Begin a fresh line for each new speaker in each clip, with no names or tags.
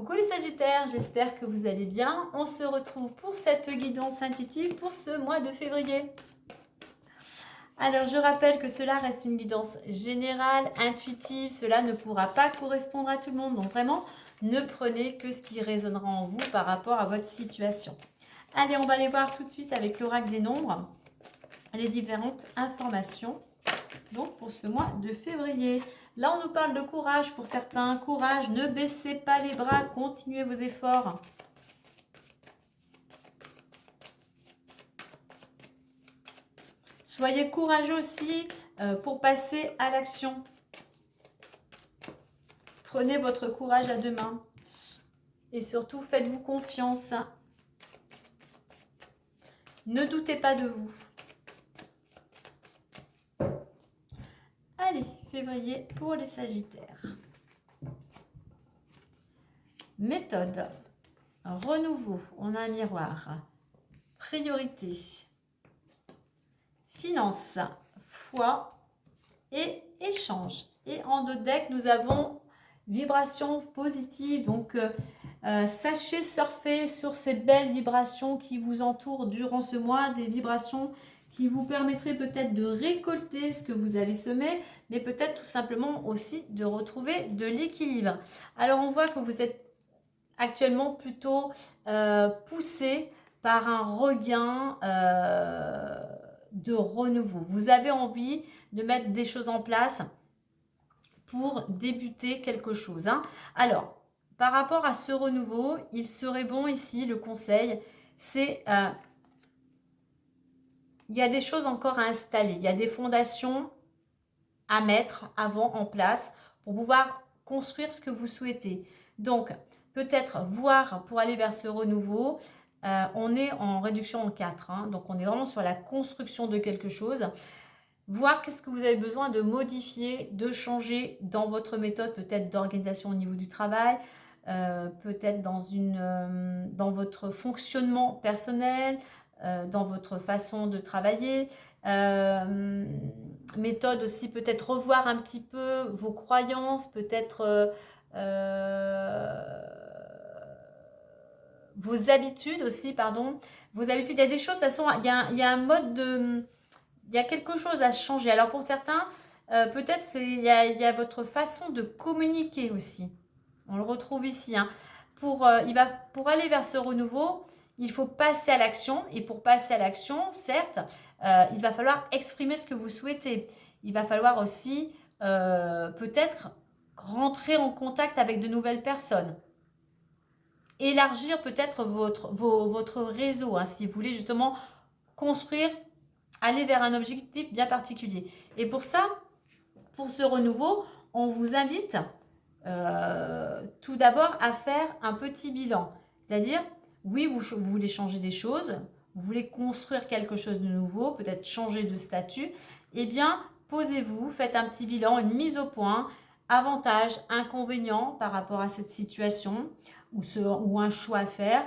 Coucou les Sagittaires, j'espère que vous allez bien. On se retrouve pour cette guidance intuitive pour ce mois de février. Alors je rappelle que cela reste une guidance générale, intuitive, cela ne pourra pas correspondre à tout le monde. Donc vraiment, ne prenez que ce qui résonnera en vous par rapport à votre situation. Allez, on va aller voir tout de suite avec l'oracle des nombres les différentes informations. Donc pour ce mois de février. Là, on nous parle de courage pour certains. Courage, ne baissez pas les bras, continuez vos efforts. Soyez courageux aussi pour passer à l'action. Prenez votre courage à deux mains. Et surtout, faites-vous confiance. Ne doutez pas de vous. Allez, février pour les Sagittaires. Méthode. Renouveau. On a un miroir. Priorité. Finance. Foi. Et échange. Et en deux decks, nous avons vibration positive. Donc, sachez surfer sur ces belles vibrations qui vous entourent durant ce mois. Des vibrations qui vous permettraient peut-être de récolter ce que vous avez semé, mais peut-être tout simplement aussi de retrouver de l'équilibre. Alors, on voit que vous êtes actuellement plutôt poussé par un regain de renouveau. Vous avez envie de mettre des choses en place pour débuter quelque chose. Alors, par rapport à ce renouveau, il serait bon ici, le conseil, c'est il y a des choses encore à installer, il y a des fondations à mettre avant en place pour pouvoir construire ce que vous souhaitez. Donc, peut-être voir pour aller vers ce renouveau, on est en réduction en 4, donc on est vraiment sur la construction de quelque chose. Voir qu'est-ce que vous avez besoin de modifier, de changer dans votre méthode, peut-être d'organisation au niveau du travail, peut-être dans votre fonctionnement personnel, dans votre façon de travailler. Méthode aussi, peut-être revoir un petit peu vos croyances, peut-être vos habitudes aussi, pardon. Vos habitudes, il y a des choses, de toute façon, il y a un mode de... Il y a quelque chose à changer. Alors pour certains, peut-être il y a votre façon de communiquer aussi. On le retrouve ici. Pour aller vers ce renouveau, il faut passer à l'action. Et pour passer à l'action, certes, il va falloir exprimer ce que vous souhaitez. Il va falloir aussi peut-être rentrer en contact avec de nouvelles personnes. Élargir peut-être votre réseau, si vous voulez justement construire, aller vers un objectif bien particulier. Et pour ça, pour ce renouveau, on vous invite tout d'abord à faire un petit bilan. C'est-à-dire, oui, vous voulez changer des choses, vous voulez construire quelque chose de nouveau, peut-être changer de statut, eh bien, posez-vous, faites un petit bilan, une mise au point, avantages, inconvénients par rapport à cette situation ou un choix à faire.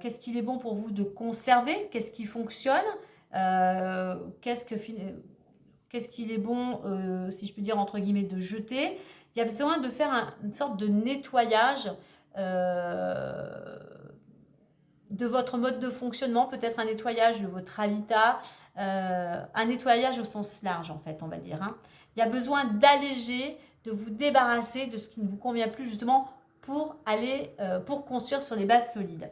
Qu'est-ce qu'il est bon pour vous de conserver? Qu'est-ce qui fonctionne? Qu'est-ce qu'il est bon, si je peux dire entre guillemets, de jeter? Il y a besoin de faire une sorte de nettoyage de votre mode de fonctionnement, peut-être un nettoyage de votre habitat, un nettoyage au sens large en fait, on va dire. Il y a besoin d'alléger, de vous débarrasser de ce qui ne vous convient plus justement pour construire sur des bases solides.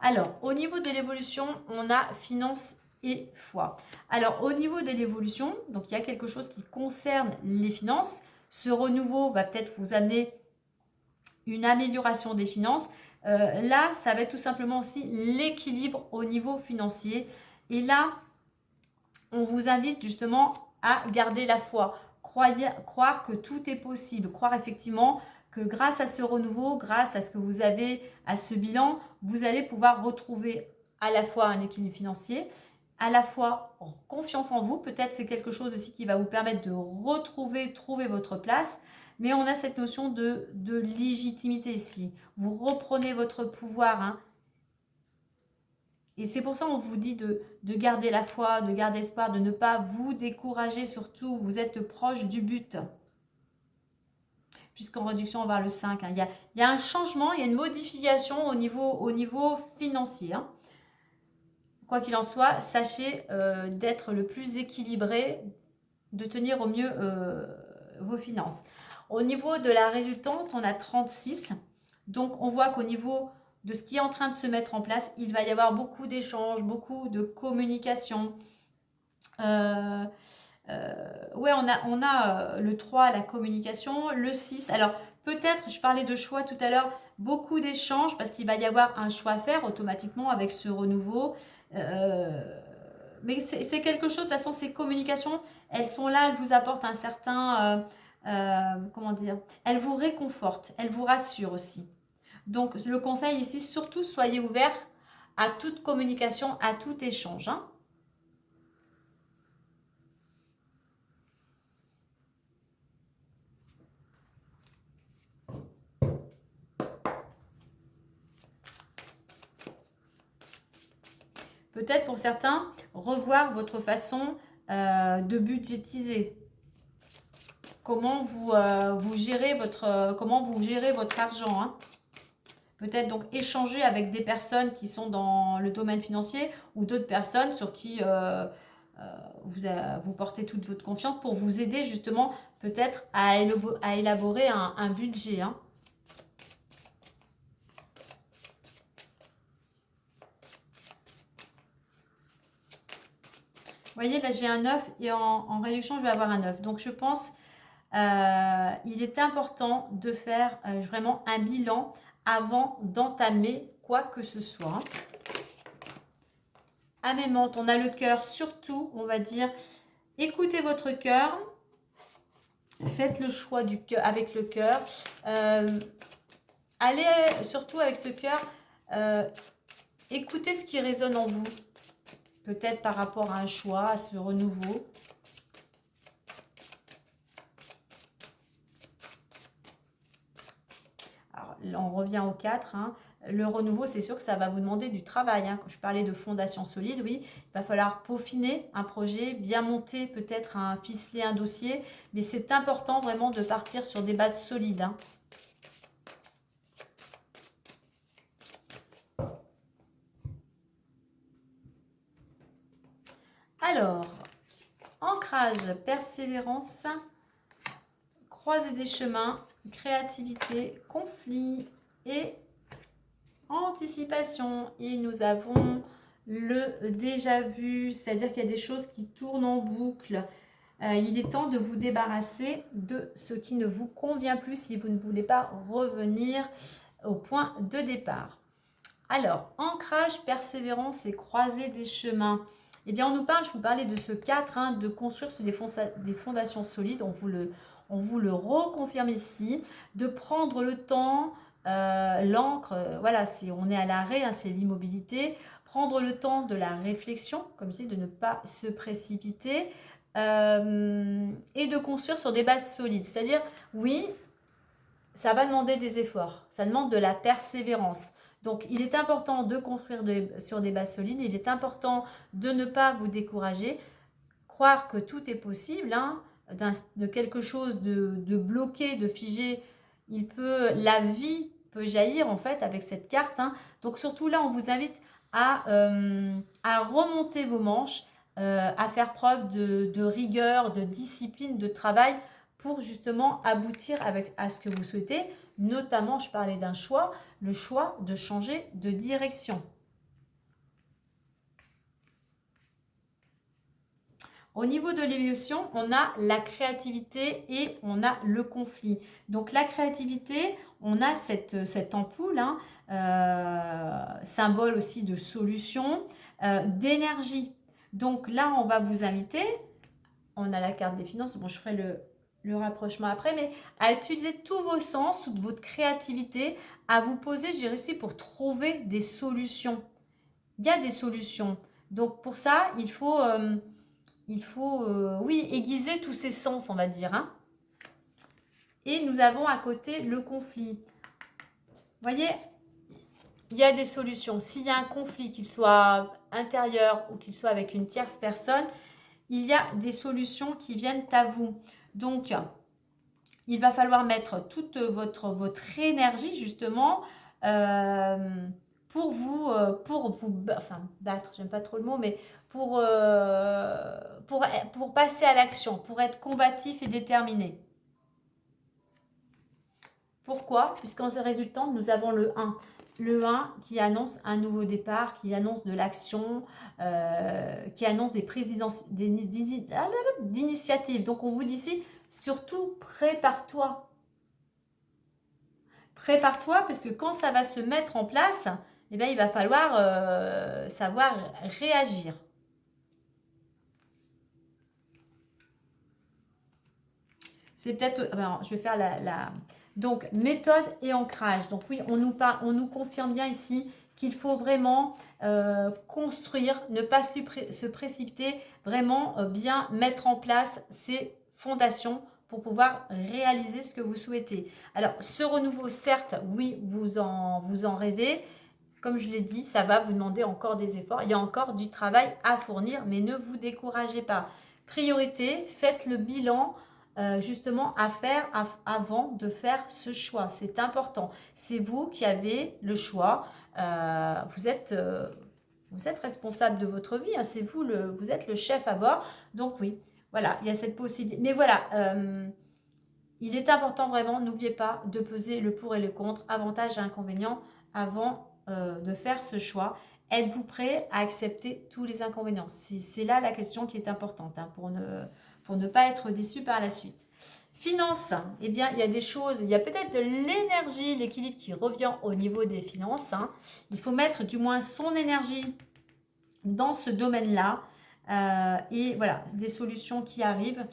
Alors, au niveau de l'évolution, on a finance et foi. Alors, au niveau de l'évolution, donc il y a quelque chose qui concerne les finances. Ce renouveau va peut-être vous amener une amélioration des finances. Là, ça va être tout simplement aussi l'équilibre au niveau financier. Et là, on vous invite justement à garder la foi. Croire que tout est possible. Croire effectivement que grâce à ce renouveau, grâce à ce que vous avez, à ce bilan, vous allez pouvoir retrouver à la fois un équilibre financier, à la fois confiance en vous. Peut-être c'est quelque chose aussi qui va vous permettre de trouver votre place. Mais on a cette notion de légitimité ici. Vous reprenez votre pouvoir. Et c'est pour ça qu'on vous dit de garder la foi, de garder espoir, de ne pas vous décourager surtout. Vous êtes proche du but. puisqu'en réduction, on va vers le 5. Hein. Il y a un changement, il y a une modification au niveau financier. Hein. Quoi qu'il en soit, sachez d'être le plus équilibré, de tenir au mieux vos finances. Au niveau de la résultante, on a 36. Donc, on voit qu'au niveau de ce qui est en train de se mettre en place, il va y avoir beaucoup d'échanges, beaucoup de communication. Ouais, on a le 3, la communication, le 6. Alors, peut-être, je parlais de choix tout à l'heure, beaucoup d'échanges parce qu'il va y avoir un choix à faire automatiquement avec ce renouveau. Mais c'est quelque chose, de toute façon, ces communications, elles sont là, elles vous apportent un certain, comment dire, elles vous réconfortent, elles vous rassurent aussi. Donc, le conseil ici, surtout, soyez ouverts à toute communication, à tout échange. Hein. Peut-être pour certains, revoir votre façon de budgétiser. Comment vous gérez votre argent. Hein. Peut-être donc échanger avec des personnes qui sont dans le domaine financier ou d'autres personnes sur qui vous portez toute votre confiance pour vous aider justement peut-être à élaborer un budget. Hein. Vous voyez, là j'ai un 9 et en réduction je vais avoir un 9. Donc je pense il est important de faire vraiment un bilan avant d'entamer quoi que ce soit. Amémente, on a le cœur, surtout, on va dire, écoutez votre cœur, faites le choix du cœur avec le cœur. Allez surtout avec ce cœur, écoutez ce qui résonne en vous, peut-être par rapport à un choix, à ce renouveau. Alors, on revient au 4. Hein. Le renouveau, c'est sûr que ça va vous demander du travail. Hein. Quand je parlais de fondation solide, oui, il va falloir peaufiner un projet, bien monter peut-être ficeler un dossier. Mais c'est important vraiment de partir sur des bases solides. Hein. Alors, ancrage, persévérance, croiser des chemins, créativité, conflit et anticipation. Et nous avons le déjà vu, c'est-à-dire qu'il y a des choses qui tournent en boucle. Il est temps de vous débarrasser de ce qui ne vous convient plus si vous ne voulez pas revenir au point de départ. Alors, ancrage, persévérance et croiser des chemins. Eh bien, je vous parlais de ce 4, hein, de construire sur des fondations solides. On vous le reconfirme ici, de prendre le temps, l'encre, voilà, on est à l'arrêt, hein, c'est l'immobilité. Prendre le temps de la réflexion, comme je dis, de ne pas se précipiter et de construire sur des bases solides. C'est-à-dire, oui, ça va demander des efforts, ça demande de la persévérance. Donc, il est important de construire sur des bases solides. Il est important de ne pas vous décourager. Croire que tout est possible, hein, de quelque chose de bloqué, de figé. La vie peut jaillir en fait avec cette carte. Hein. Donc, surtout là, on vous invite à remonter vos manches, à faire preuve de rigueur, de discipline, de travail pour justement aboutir à ce que vous souhaitez. Notamment, je parlais d'un choix, le choix de changer de direction. Au niveau de l'évolution, on a la créativité et on a le conflit. Donc la créativité, on a cette ampoule, hein, symbole aussi de solution, d'énergie. Donc là, on va vous inviter, on a la carte des finances, bon, je ferai le rapprochement après, mais à utiliser tous vos sens, toute votre créativité, à vous poser, j'ai réussi pour trouver des solutions. Il y a des solutions. Donc pour ça, il faut oui, aiguiser tous ces sens, on va dire. Hein. Et nous avons à côté le conflit. Vous voyez, il y a des solutions. S'il y a un conflit, qu'il soit intérieur ou qu'il soit avec une tierce personne, il y a des solutions qui viennent à vous. Donc, il va falloir mettre toute votre énergie justement pour vous battre, j'aime pas trop le mot, mais pour passer à l'action, pour être combatif et déterminé. Pourquoi? Puisqu'en résultant, nous avons le 1. Le 1 qui annonce un nouveau départ, qui annonce de l'action, qui annonce des prises d'initiative. Donc on vous dit ici, surtout prépare-toi. Prépare-toi parce que quand ça va se mettre en place, eh bien, il va falloir savoir réagir. C'est peut-être... Alors, je vais faire donc, méthode et ancrage. Donc oui, on nous confirme bien ici qu'il faut vraiment construire, ne pas se précipiter, vraiment bien mettre en place ces fondations pour pouvoir réaliser ce que vous souhaitez. Alors, ce renouveau, certes, oui, vous en rêvez. Comme je l'ai dit, ça va vous demander encore des efforts. Il y a encore du travail à fournir, mais ne vous découragez pas. Priorité, faites le bilan justement à faire avant de faire ce choix. C'est important. C'est vous qui avez le choix. Vous êtes responsable de votre vie. Hein. C'est vous, vous êtes le chef à bord. Donc oui, voilà, il y a cette possibilité. Mais voilà, il est important vraiment, n'oubliez pas de peser le pour et le contre, avantages et inconvénients avant de faire ce choix. Êtes-vous prêt à accepter tous les inconvénients? C'est là la question qui est importante hein, pour ne pas être déçu par la suite. Finances, eh bien, il y a des choses, il y a peut-être de l'énergie, l'équilibre qui revient au niveau des finances. Hein. Il faut mettre du moins son énergie dans ce domaine-là. Et voilà, des solutions qui arrivent.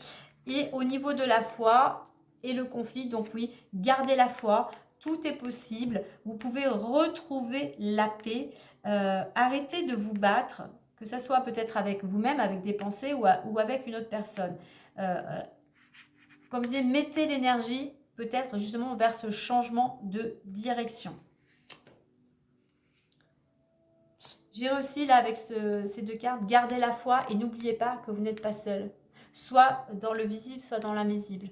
Et au niveau de la foi et le conflit, donc oui, gardez la foi. Tout est possible. Vous pouvez retrouver la paix. Arrêtez de vous battre, que ce soit peut-être avec vous-même, avec des pensées ou avec une autre personne. Comme je disais, mettez l'énergie peut-être justement vers ce changement de direction. J'ai aussi là avec ces deux cartes, gardez la foi et n'oubliez pas que vous n'êtes pas seul. Soit dans le visible, soit dans l'invisible.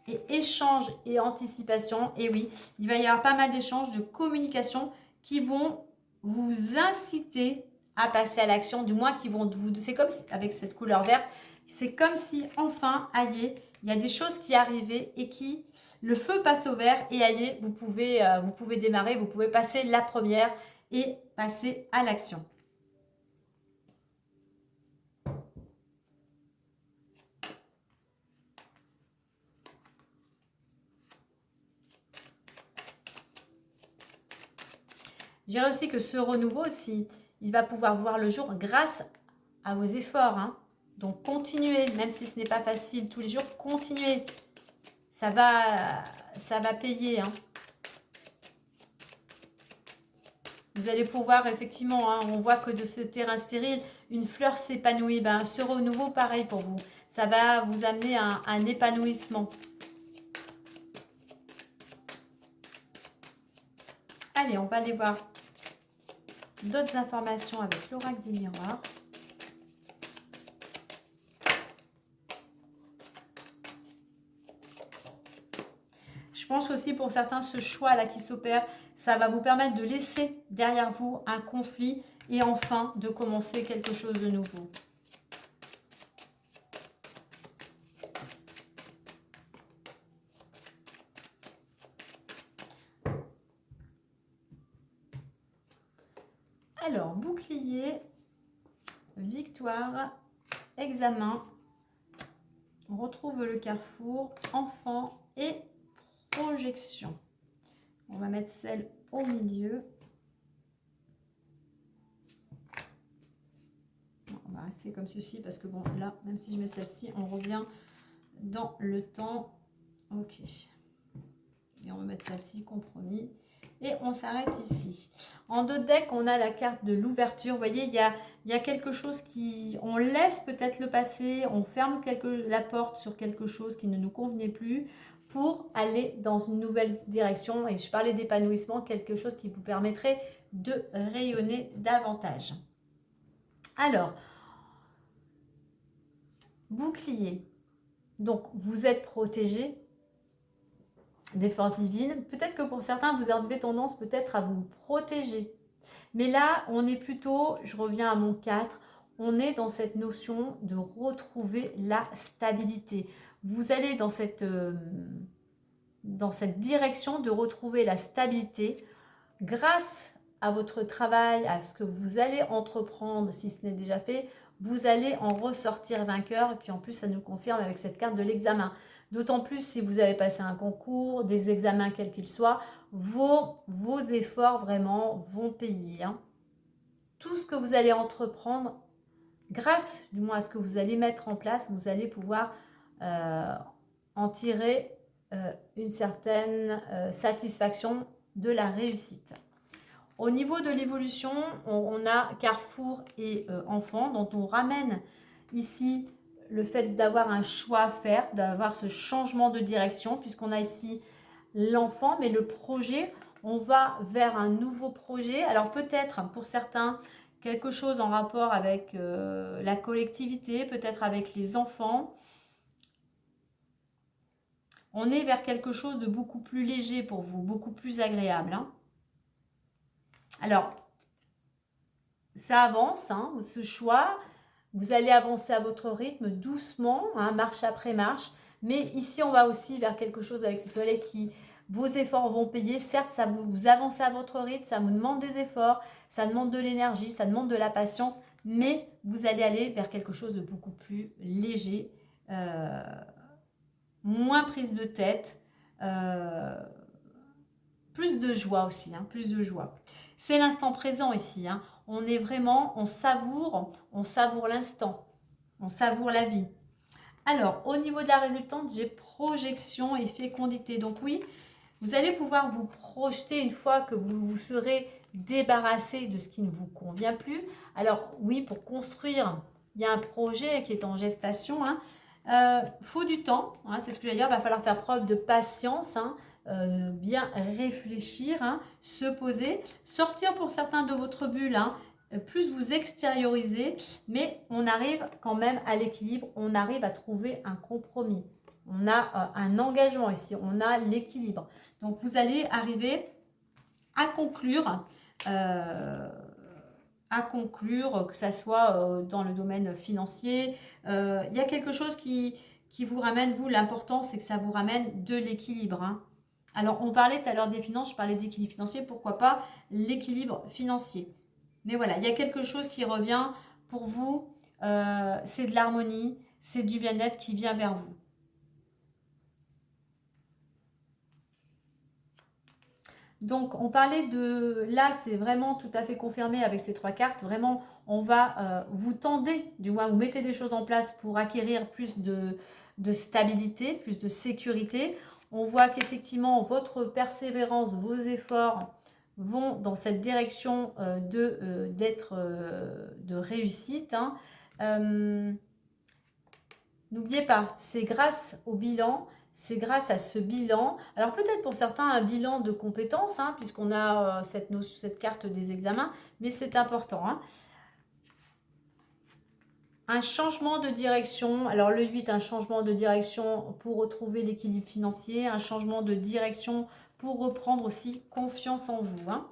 Et échange et anticipation, et oui, il va y avoir pas mal d'échanges, de communication qui vont vous inciter à passer à l'action, du moins qui vont vous... C'est comme si, avec cette couleur verte, c'est comme si enfin, allez, il y a des choses qui arrivaient et qui, le feu passe au vert et allez, vous pouvez démarrer, vous pouvez passer la première et passer à l'action. Je dirais aussi que ce renouveau aussi, il va pouvoir voir le jour grâce à vos efforts. Hein. Donc continuez, même si ce n'est pas facile tous les jours, continuez. Ça va payer. Hein. Vous allez pouvoir effectivement, hein, on voit que de ce terrain stérile, une fleur s'épanouit. Ben, ce renouveau, pareil pour vous. Ça va vous amener à un épanouissement. Allez, on va aller voir d'autres informations avec l'oracle des miroirs. Je pense aussi pour certains, ce choix-là qui s'opère, ça va vous permettre de laisser derrière vous un conflit et enfin de commencer quelque chose de nouveau. Alors, bouclier, victoire, examen, on retrouve le carrefour, enfant et projection. On va mettre celle au milieu. On va rester comme ceci parce que bon, là, même si je mets celle-ci, on revient dans le temps. Ok. Et on va mettre celle-ci, compromis. Et on s'arrête ici. En deux decks, on a la carte de l'ouverture. Vous voyez, il y a quelque chose qui... On laisse peut-être le passé, on ferme la porte sur quelque chose qui ne nous convenait plus pour aller dans une nouvelle direction. Et je parlais d'épanouissement, quelque chose qui vous permettrait de rayonner davantage. Alors, bouclier. Donc, vous êtes protégé des forces divines. Peut-être que pour certains, vous avez tendance peut-être à vous protéger. Mais là, on est plutôt, je reviens à mon 4, on est dans cette notion de retrouver la stabilité. Vous allez dans cette direction de retrouver la stabilité grâce à votre travail, à ce que vous allez entreprendre, si ce n'est déjà fait, vous allez en ressortir vainqueur. Et puis en plus, ça nous confirme avec cette carte de l'examen. D'autant plus si vous avez passé un concours, des examens quels qu'ils soient, vos efforts vraiment vont payer. Hein. Tout ce que vous allez entreprendre, grâce du moins à ce que vous allez mettre en place, vous allez pouvoir en tirer une certaine satisfaction de la réussite. Au niveau de l'évolution, on a Carrefour et enfants, dont on ramène ici le fait d'avoir un choix à faire, d'avoir ce changement de direction, puisqu'on a ici l'enfant, mais le projet, on va vers un nouveau projet. Alors peut-être pour certains, quelque chose en rapport avec la collectivité, peut-être avec les enfants. On est vers quelque chose de beaucoup plus léger pour vous, beaucoup plus agréable. Hein. Alors, ça avance, hein, ce choix. Vous allez avancer à votre rythme, doucement, hein, marche après marche. Mais ici, on va aussi vers quelque chose avec ce soleil qui, vos efforts vont payer. Certes, ça vous avancez à votre rythme, ça vous demande des efforts, ça demande de l'énergie, ça demande de la patience. Mais vous allez aller vers quelque chose de beaucoup plus léger, moins prise de tête, plus de joie aussi, hein, plus de joie. C'est l'instant présent ici, hein. On est vraiment, on savoure l'instant, on savoure la vie. Alors, au niveau de la résultante, j'ai projection et fécondité. Donc oui, vous allez pouvoir vous projeter une fois que vous vous serez débarrassé de ce qui ne vous convient plus. Alors oui, pour construire, il y a un projet qui est en gestation. Hein. Faut du temps, hein, c'est ce que j'allais dire, il va falloir faire preuve de patience. Hein. Bien réfléchir, hein, se poser, sortir pour certains de votre bulle, hein, plus vous extériorisez, mais on arrive quand même à l'équilibre, on arrive à trouver un compromis. On a un engagement ici, on a l'équilibre. Donc vous allez arriver à conclure, que ça soit dans le domaine financier. Il y a quelque chose qui vous ramène, vous, l'important, c'est que ça vous ramène de l'équilibre. Hein. Alors, on parlait tout à l'heure des finances, je parlais d'équilibre financier, pourquoi pas l'équilibre financier. Mais voilà, il y a quelque chose qui revient pour vous, c'est de l'harmonie, c'est du bien-être qui vient vers vous. Donc, on parlait de... Là, c'est vraiment tout à fait confirmé avec ces 3 cartes. Vraiment, on va... vous tendez, du moins, vous mettez des choses en place pour acquérir plus de stabilité, plus de sécurité. On voit qu'effectivement, votre persévérance, vos efforts vont dans cette direction de réussite. Hein. N'oubliez pas, c'est grâce au bilan, c'est grâce à ce bilan. Alors peut-être pour certains un bilan de compétences, hein, puisqu'on a cette carte des examens, mais c'est important. Hein. Un changement de direction, alors le 8, un changement de direction pour retrouver l'équilibre financier, un changement de direction pour reprendre aussi confiance en vous. Hein.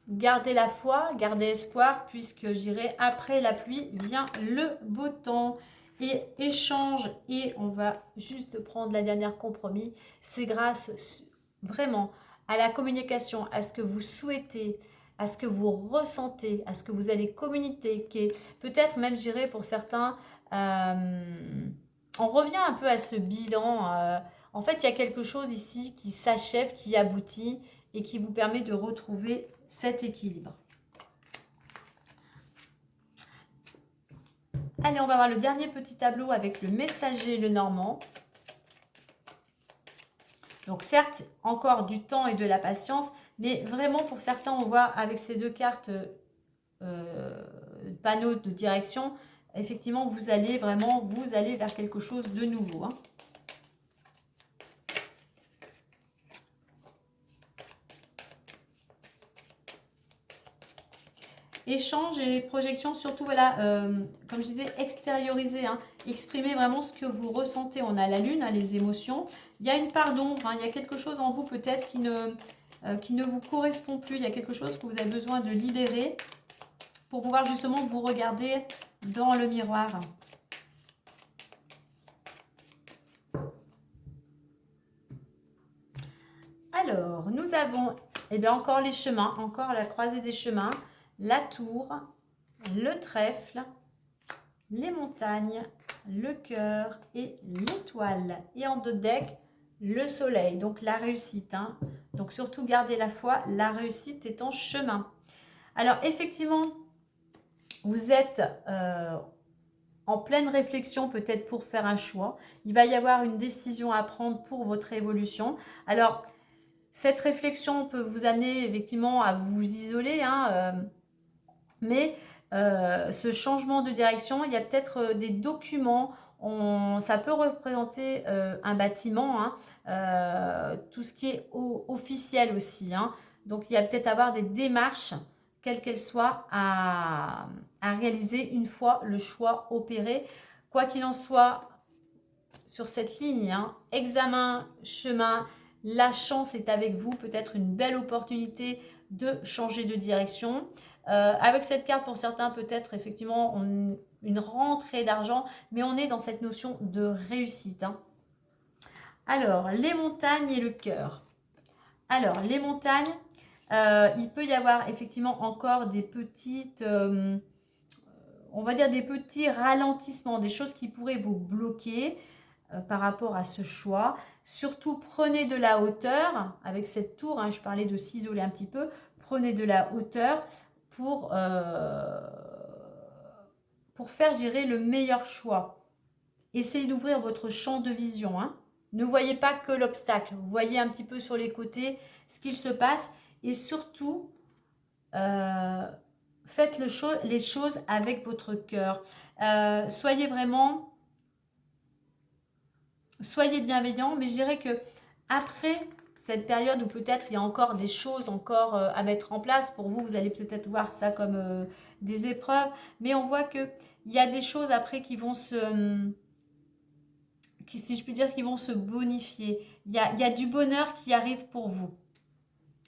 Gardez la foi, gardez espoir, puisque j'irai après la pluie vient le beau temps. Et échange, et on va juste prendre la dernière compromis, c'est grâce vraiment à la communication, à ce que vous souhaitez, à ce que vous ressentez, à ce que vous allez communiquer, peut-être même j'irai pour certains, on revient un peu à ce bilan, en fait il y a quelque chose ici qui s'achève, qui aboutit et qui vous permet de retrouver cet équilibre. Allez, on va voir le dernier petit tableau avec le messager, le normand. Donc certes, encore du temps et de la patience, mais vraiment pour certains, on voit avec ces 2 cartes panneaux de direction, effectivement, vous allez vers quelque chose de nouveau. Hein. Échange et projection, surtout, voilà, comme je disais, extérioriser, hein, exprimer vraiment ce que vous ressentez. On a la lune, hein, les émotions. Il y a une part d'ombre, hein, il y a quelque chose en vous peut-être qui ne vous correspond plus. Il y a quelque chose que vous avez besoin de libérer pour pouvoir justement vous regarder dans le miroir. Alors, nous avons encore les chemins, encore la croisée des chemins, la tour, le trèfle, les montagnes, le cœur et l'étoile. Et en deux decks, le soleil, donc la réussite. Hein. Donc surtout, gardez la foi, la réussite est en chemin. Alors effectivement, vous êtes en pleine réflexion peut-être pour faire un choix. Il va y avoir une décision à prendre pour votre évolution. Alors, cette réflexion peut vous amener effectivement à vous isoler, hein, mais ce changement de direction, il y a peut-être des documents, ça peut représenter un bâtiment, hein, tout ce qui est officiel aussi. Hein. Donc il y a peut-être avoir des démarches, quelles qu'elles soient, à réaliser une fois le choix opéré. Quoi qu'il en soit, sur cette ligne, hein, examen, chemin, la chance est avec vous, peut-être une belle opportunité de changer de direction. Avec cette carte, pour certains, peut-être effectivement une rentrée d'argent, mais on est dans cette notion de réussite. Hein. Alors, les montagnes et le cœur. Alors, les montagnes, il peut y avoir effectivement encore des petites, on va dire des petits ralentissements, des choses qui pourraient vous bloquer par rapport à ce choix. Surtout, prenez de la hauteur avec cette tour, hein, je parlais de s'isoler un petit peu, prenez de la hauteur pour faire gérer le meilleur choix. Essayez d'ouvrir votre champ de vision. Hein. Ne voyez pas que l'obstacle, voyez un petit peu sur les côtés ce qu'il se passe et surtout, faites les choses avec votre cœur. Soyez bienveillant, mais je dirais que après cette période où peut-être il y a encore des choses à mettre en place, pour vous, vous allez peut-être voir ça comme des épreuves, mais on voit qu'il y a des choses après qui vont si je puis dire, qui vont se bonifier. Il y a du bonheur qui arrive pour vous.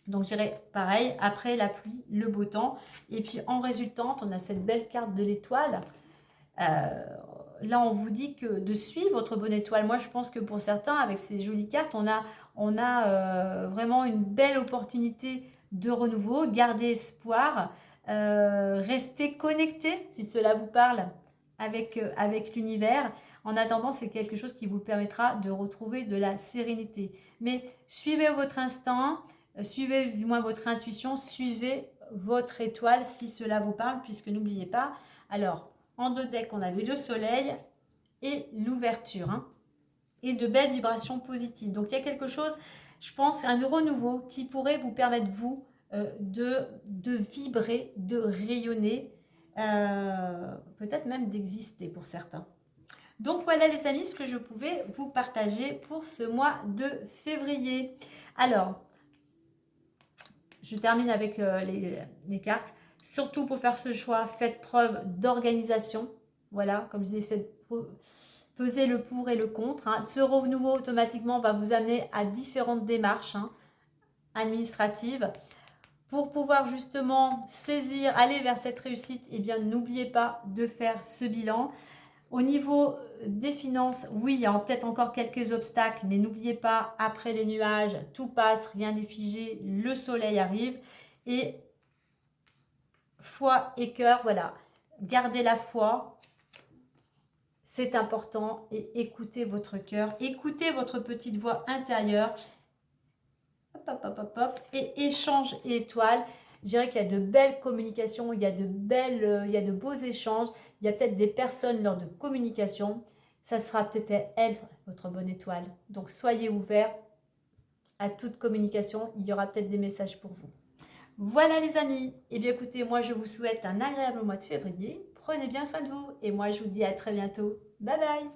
Donc, je dirais pareil, après la pluie, le beau temps. Et puis, en résultante, on a cette belle carte de l'étoile. Là, on vous dit que de suivre votre bonne étoile. Moi, je pense que pour certains, avec ces jolies cartes, on a vraiment une belle opportunité de renouveau. Gardez espoir. Restez connecté, si cela vous parle, avec l'univers. En attendant, c'est quelque chose qui vous permettra de retrouver de la sérénité. Mais suivez votre instinct, suivez du moins votre intuition, suivez votre étoile si cela vous parle, puisque n'oubliez pas, alors, en deux decks, on avait le soleil et l'ouverture, hein, et de belles vibrations positives. Donc, il y a quelque chose, je pense, un renouveau qui pourrait vous permettre, vous, de vibrer, de rayonner, peut-être même d'exister pour certains. Donc voilà les amis, ce que je pouvais vous partager pour ce mois de février. Alors, je termine avec les cartes. Surtout pour faire ce choix, faites preuve d'organisation. Voilà, comme je disais, pesez le pour et le contre. Hein. Ce renouveau automatiquement va vous amener à différentes démarches administratives. Pour pouvoir justement saisir, aller vers cette réussite, eh bien n'oubliez pas de faire ce bilan. Au niveau des finances, oui, il y a peut-être encore quelques obstacles, mais n'oubliez pas, après les nuages, tout passe, rien n'est figé, le soleil arrive. Et foi et cœur, voilà, gardez la foi, c'est important, et écoutez votre cœur, écoutez votre petite voix intérieure, hop, hop, hop, hop, hop, et échange et étoile. Je dirais qu'il y a de belles communications, il y a de beaux échanges, il y a peut-être des personnes lors de communication, ça sera peut-être elle, votre bonne étoile. Donc soyez ouverts à toute communication, il y aura peut-être des messages pour vous. Voilà les amis, et bien écoutez, moi je vous souhaite un agréable mois de février, prenez bien soin de vous, et moi je vous dis à très bientôt, bye bye.